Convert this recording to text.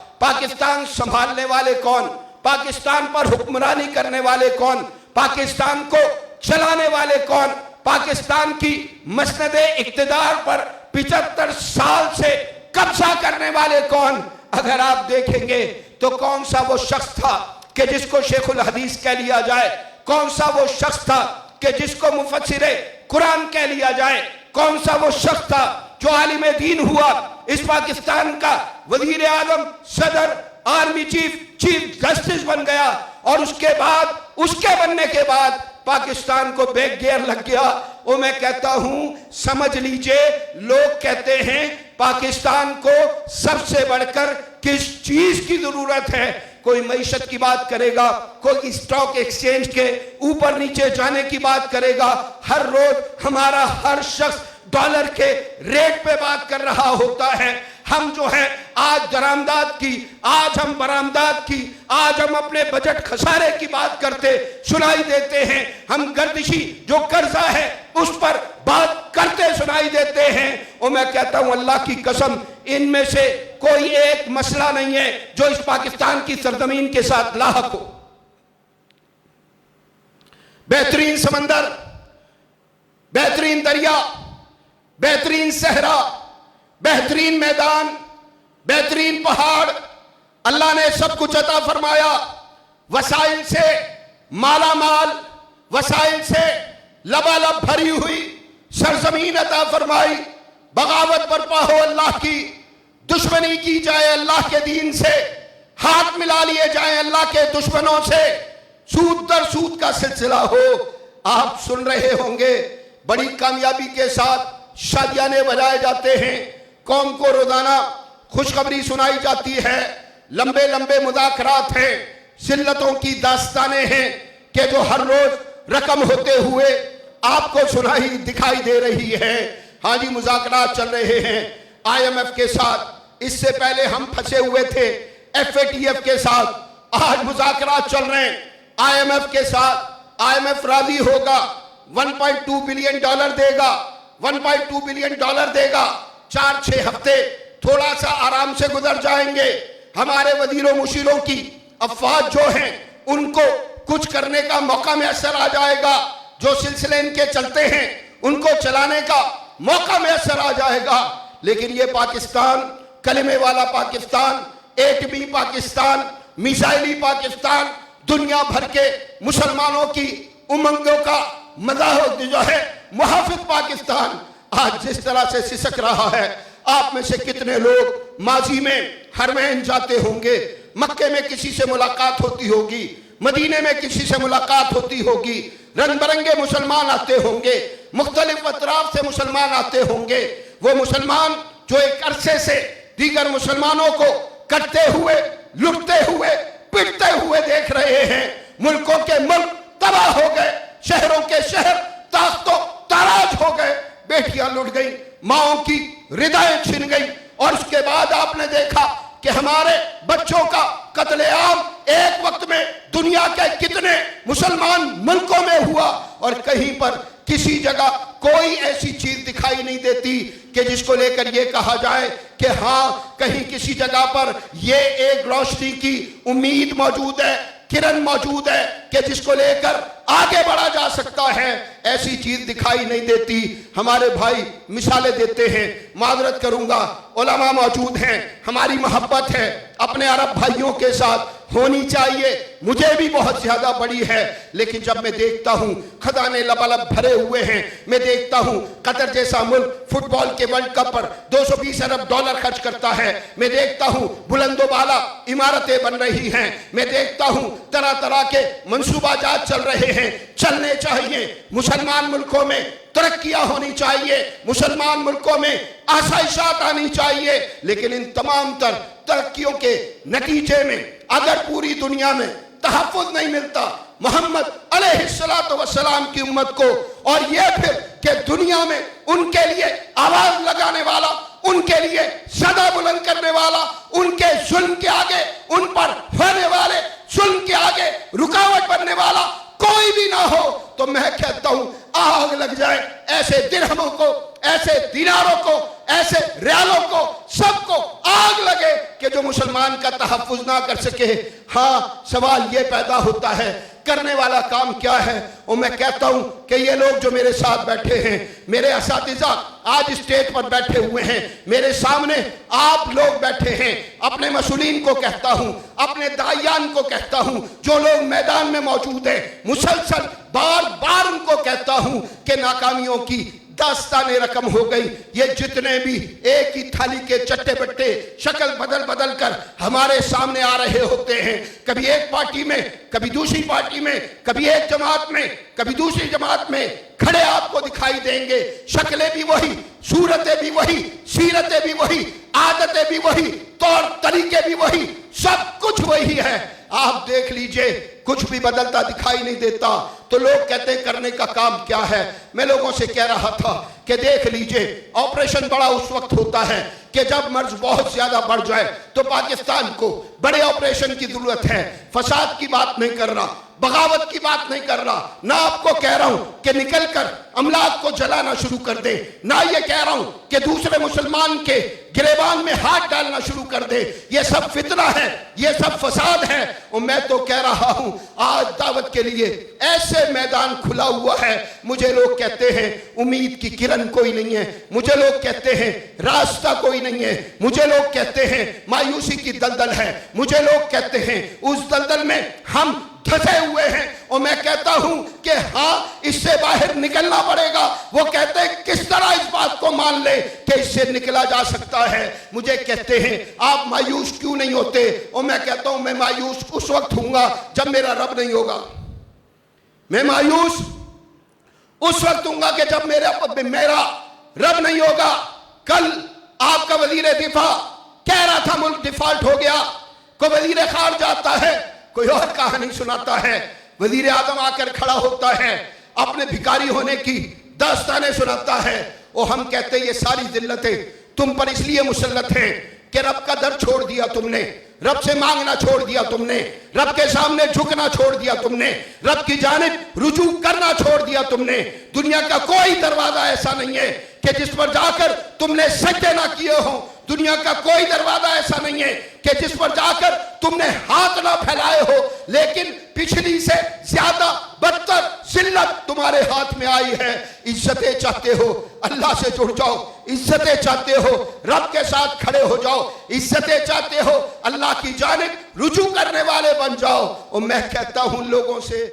पाकिस्तान संभालने वाले कौन, पाकिस्तान पर हुक्मरानी करने वाले कौन, पाकिस्तान को चलाने वाले कौन, पाकिस्तान की मसनदे इक्तिदार पर 75 साल से कब्जा करने वाले कौन। अगर आप देखेंगे तो कौन सा वो शख्स था कि जिसको शेखुल हदीस कह लिया जाए, कौन सा वो शख्स था कि जिसको मुफस्सिरे कुरान कह लिया जाए, कौन सा वो शख्स था जो आलिम दीन हुआ, इस पाकिस्तान का वजीर आजम, सदर, आर्मी चीफ, चीफ जस्टिस बन गया और उसके बाद, उसके बनने के बाद पाकिस्तान को बैक गियर लग गया। वो मैं कहता हूं समझ लीजिए, लोग कहते हैं पाकिस्तान को सबसे बढ़कर किस चीज की जरूरत है। कोई मईशत की बात करेगा, कोई स्टॉक एक्सचेंज के ऊपर नीचे जाने की बात करेगा। हर रोज हमारा हर शख्स डॉलर के रेट पे बात कर रहा होता है। हम जो है आज दरामदाद की, आज हम बरामदाद की, आज हम अपने बजट खसारे की बात करते सुनाई देते हैं। हम गर्दिशी जो कर्जा है उस पर बात करते सुनाई देते हैं। और मैं कहता हूं अल्लाह की कसम, इनमें से कोई एक मसला नहीं है जो इस पाकिस्तान की सरजमीन के साथ लाहक हो। बेहतरीन समंदर, बेहतरीन दरिया, बेहतरीन सहरा, बेहतरीन मैदान, बेहतरीन पहाड़, अल्लाह ने सब कुछ अता फरमाया। वसाइल से माला माल, वसाइल से लबालब भरी हुई सरजमीन अता फरमाई। बगावत बर्पा हो अल्लाह की, दुश्मनी की जाए अल्लाह के दीन से, हाथ मिला लिए जाए अल्लाह के दुश्मनों से, सूद दर सूद का सिलसिला हो। आप सुन रहे होंगे बड़ी कामयाबी के साथ शादियाने बजाए जाते हैं, कौम को रोजाना खुशखबरी सुनाई जाती है, लंबे लंबे मुज़ाकरात हैं, जिल्लतों की दास्तानें हैं कि जो हर रोज रकम होते हुए आपको सुनाई दिखाई दे रही है। हाँ जी, मुज़ाकरात चल रहे हैं IMF के साथ, इससे पहले हम फंसे हुए थे FATF के साथ, आज मुज़ाकरात चल रहे हैं IMF के साथ। IMF राजी होगा, 1.2 बिलियन डॉलर देगा, 1.2 बिलियन डॉलर देगा। 4-6 हफ्ते थोड़ा सा आराम से गुजर जाएंगे। हमारे वजीरों मुशीरों की अफवाज जो हैं उनको कुछ करने का मौका मैसर आ जाएगा, जो सिलसिले इनके चलते हैं उनको चलाने का मौका मैसर आ जाएगा। लेकिन ये पाकिस्तान, कलमे वाला पाकिस्तान, एटमी पाकिस्तान, मिसाइली पाकिस्तान, दुनिया भर के मुसलमानों की उमंगों का मज़ाहर जो है मुहाफिज पाकिस्तान आज जिस तरह से सिसक रहा है, आप में से कितने लोग माजी में हरमैन जाते होंगे, मक्के में किसी से मुलाकात होती होगी, मदीने में किसी से मुलाकात होती होगी, रंग बिरंगे मुसलमान आते होंगे, मुख्तलिफ अतराफ से मुसलमान आते होंगे। वो मुसलमान जो एक अरसे से दीगर मुसलमानों को कटते हुए, लुटते हुए, पिटते हुए देख रहे हैं। मुल्कों के मुल्क तबाह हो गए, शहरों के शहर ताख्तो ताराज हो गए, बेटियां लुट गई, माओ की हृदय छिन गई। और उसके बाद आपने देखा कि हमारे बच्चों का कत्लेआम एक वक्त में दुनिया के कितने मुसलमान मुल्कों में हुआ, और कहीं पर किसी जगह कोई ऐसी चीज दिखाई नहीं देती कि जिसको लेकर ये कहा जाए कि हाँ कहीं किसी जगह पर ये एक रोशनी की उम्मीद मौजूद है, किरण मौजूद है कि जिसको लेकर आगे बढ़ा जा सकता है। ऐसी चीज दिखाई नहीं देती। हमारे भाई मिसालें देते हैं, माजरत करूंगा, उलमा मौजूद हैं, हमारी मोहब्बत है अपने अरब भाइयों के साथ, होनी चाहिए, मुझे भी बहुत ज्यादा बड़ी है। लेकिन जब मैं देखता हूं खजाने लबालब भरे हुए हैं, मैं देखता हूं कतर जैसा मुल्क फुटबॉल के वर्ल्ड कप पर 220 अरब डॉलर खर्च करता है, मैं देखता हूं बुलंदोबाला इमारतें बन रही हैं, मैं देखता हूं तरह तरह के मंसूबाजात चल रहे हैं, चलने चाहिए। मुसलमान मुल्कों में तरक्कियां होनी चाहिए, मुसलमान मुल्कों में आसाइशात आनी चाहिए। लेकिन इन तमाम तरक्कियों के नतीजे में अगर पूरी दुनिया में तहफ़्फ़ुज़ नहीं मिलता मोहम्मद अलैहिस्सलातु वस्सलाम की उम्मत को, और ये फिर कि दुनिया में उनके लिए आवाज लगाने वाला, उनके लिए सदा बुलंद करने वाला, उनके जुल्म के आगे, उन पर होने वाले जुल्म के आगे रुकावट बनने वाला कोई भी ना हो, तो मैं कहता हूं आग लग जाए। ऐसे दिरहमों को, ऐसे दिनारों को, ऐसे रियालों को, सबको आग लगे कि जो मुसलमान का तहफ्फुज ना कर सके। हाँ, सवाल ये पैदा होता है करने वाला काम क्या है। और मैं कहता हूं कि ये लोग जो मेरे साथ बैठे हैं, मेरे असातिज़ा आज स्टेज पर बैठे हुए हैं, मेरे सामने आप लोग बैठे हैं, अपने मसूलीन को कहता हूं, अपने दायान को कहता हूं, जो लोग मैदान में मौजूद हैं, मुसलसल बार बार उनको कहता हूं कि नाकामियों की दास्ताने रकम हो गई। ये जितने भी एक ही थाली के चट्टे बट्टे शक्ल बदल बदल कर हमारे सामने आ रहे होते हैं, कभी एक पार्टी में, कभी दूसरी पार्टी में, कभी एक जमात में, कभी दूसरी जमात में खड़े आपको दिखाई देंगे। शक्लें भी वही, सूरतें भी वही, सीरतें भी वही, आदतें भी वही, तौर तरीके भी वही, सब कुछ वही है। आप देख लीजिए, कुछ भी बदलता दिखाई नहीं देता। तो लोग कहते करने का काम क्या है। मैं लोगों से कह रहा था कि देख लीजिए, ऑपरेशन बड़ा उस वक्त होता है कि जब मर्ज बहुत ज्यादा बढ़ जाए तो पाकिस्तान को बड़े ऑपरेशन की जरूरत है। फसाद की बात नहीं कर रहा, बगावत की बात नहीं कर रहा, ना आपको कह रहा हूं कि निकलकर अमलाक को जलाना शुरू कर दे, ना ये कह रहा हूं कि दूसरे मुसलमान के गिरेबान में हाथ डालना शुरू कर दे। ये सब फितना है, ये सब फसाद है। और मैं तो कह रहा हूं आज दावत के लिए ऐसे मैदान खुला हुआ है। मुझे लोग कहते हैं उम्मीद की किरण कोई नहीं है, मुझे लोग कहते हैं रास्ता कोई नहीं है, मुझे लोग कहते हैं मायूसी की दलदल है, मुझे लोग कहते हैं उस दलदल में हम फंसे हुए हैं। और मैं कहता हूं कि हाँ, इससे बाहर निकलना पड़ेगा। वो कहते हैं किस तरह इस बात को मान ले कि इससे निकला जा सकता है। मुझे कहते हैं आप मायूस क्यों नहीं होते। और मैं कहता हूं मैं मायूस उस वक्त हूंगा जब मेरा रब नहीं होगा। मैं मायूस उस वक्त हूंगा कि जब मेरा रब नहीं होगा। कल आपका वजीर दिफा कह रहा था मुल्क डिफॉल्ट हो गया, कोई वजीर खारजा आता है, कोई और कहानी सुनाता है, वजीर आजम आकर खड़ा होता है, अपने भिखारी होने की दास्तानें सुनाता है। और हम कहते हैं ये सारी जिल्लतें तुम पर इसलिए मुसल्लत हैं कि रब का दर छोड़ दिया तुमने, रब से मांगना छोड़ दिया तुमने, रब के सामने झुकना छोड़ दिया तुमने, रब की जानिब रुजू करना छोड़ दिया तुमने। दुनिया का कोई दरवाजा ऐसा नहीं है कि जिस पर जाकर तुमने सजदे ना किए हो। दुनिया का कोई दरवाजा ऐसा नहीं है कि जिस पर जाकर तुमने हाथ ना फैलाए हो। लेकिन पिछली से ज्यादा बदतर जिल्लत तुम्हारे हाथ में आई है। इज्जतें चाहते हो, अल्लाह से जुड़ जाओ। इज्जतें चाहते हो, रब के साथ खड़े हो जाओ। इज्जतें चाहते हो, अल्लाह की जानिब रुजू करने वाले बन जाओ। और मैं कहता हूं लोगों से